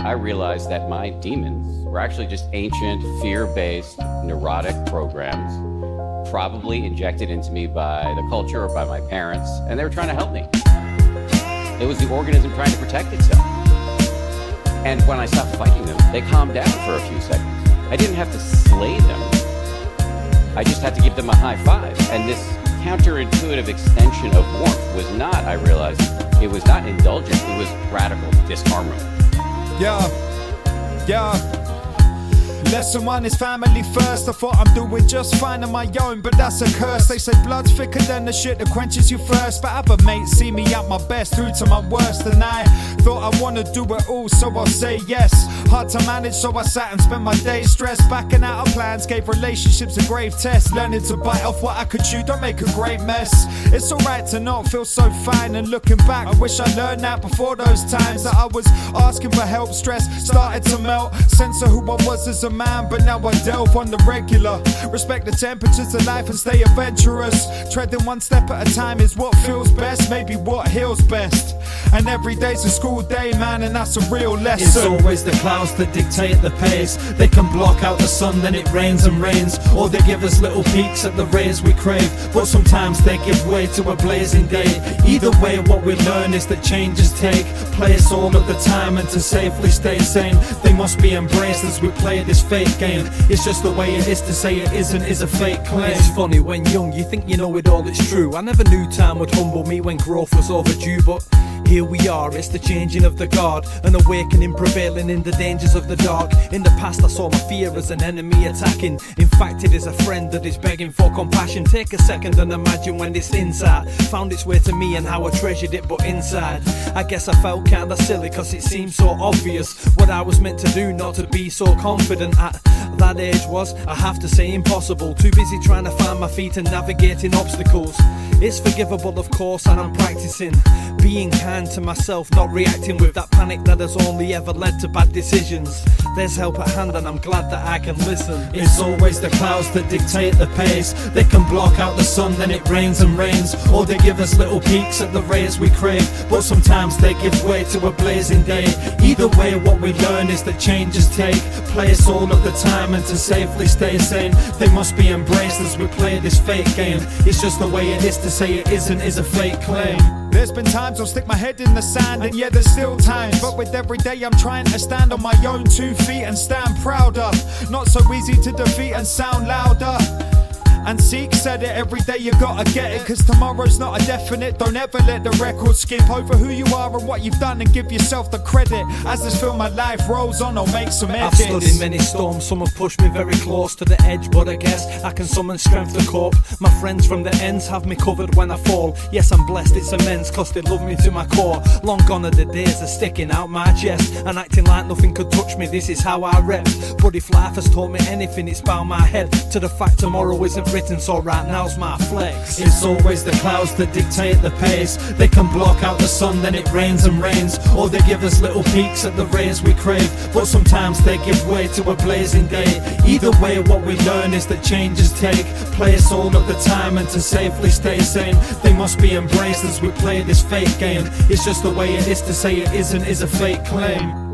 I realized that my demons were actually just ancient, fear-based, neurotic programs, probably injected into me by the culture or by my parents, and they were trying to help me. It was the organism trying to protect itself. And when I stopped fighting them, they calmed down for a few seconds. I didn't have to slay them. I just had to give them a high five. And this counterintuitive extension of warmth was not, I realized, it was not indulgent, it was radical disharmony. Yeah. Lesson 1 is family first. I thought I'm doing just fine on my own, but that's a curse. They say blood's thicker than the shit that quenches you first, but other mates see me at my best through to my worst, and I thought I wanna do it all, so I'll say yes. Hard to manage, so I sat and spent my days stressed, backing out of plans, gave relationships a grave test, learning to bite off what I could chew, don't make a great mess. It's alright to not feel so fine, and looking back, I wish I learned that before those times that I was asking for help. Stress started to melt, sense of who I was as a man, but now I delve on the regular. Respect the temperatures of life and stay adventurous. Treading one step at a time is what feels best, maybe what heals best. And every day's a school day, man, and that's a real lesson. It's always the clouds that dictate the pace. They can block out the sun, then it rains and rains, or they give us little peeks at the rays we crave, but sometimes they give way to a blazing day. Either way, what we learn is that changes take place all of the time, and to safely stay sane, they must be embraced as we play this fake game. It's just the way it is, to say it isn't is a fake claim. It's funny, when young you think you know it all, it's true. I never knew time would humble me when growth was overdue, but here we are, it's the changing of the guard, an awakening, prevailing in the dangers of the dark. In the past I saw my fear as an enemy attacking, in fact it is a friend that is begging for compassion. Take a second and imagine when this insight found its way to me and how I treasured it, but inside I guess I felt kinda silly, cause it seemed so obvious what I was meant to do, not to be so confident. At that age was, I have to say, impossible. Too busy trying to find my feet and navigating obstacles. It's forgivable of course, and I'm practicing being kind to myself, not reacting with that panic that has only ever led to bad decisions. There's help at hand and I'm glad that I can listen. It's always the clouds that dictate the pace. They can block out the sun, then it rains and rains, or they give us little peeks at the rays we crave, but sometimes they give way to a blazing day. Either way, what we learn is that changes take place all of the time, and to safely stay sane, they must be embraced as we play this fake game. It's just the way it is, to say it isn't is a fake claim. There's been times I'll stick my head in the sand, and yeah, there's still times, but with every day I'm trying to stand on my own 2 feet and stand prouder. Not so easy to defeat and sound louder. And Zeke said it, every day you gotta get it, cause tomorrow's not a definite. Don't ever let the record skip over who you are and what you've done, and give yourself the credit. As this film, my life rolls on, I'll make some edits. I've stood in many storms, some have pushed me very close to the edge, but I guess I can summon strength to cope. My friends from the ends have me covered when I fall. Yes, I'm blessed, it's immense, cause they love me to my core. Long gone are the days of sticking out my chest and acting like nothing could touch me, this is how I rep. But if life has taught me anything, it's bound my head to the fact tomorrow isn't written, so right now's my flex. It's always the clouds that dictate the pace. They can block out the sun, then it rains and rains, or they give us little peeks at the rays we crave, but sometimes they give way to a blazing day. Either way, what we learn is that changes take place all of the time, and to safely stay sane, they must be embraced as we play this fake game. It's just the way it is, to say it isn't is a fake claim.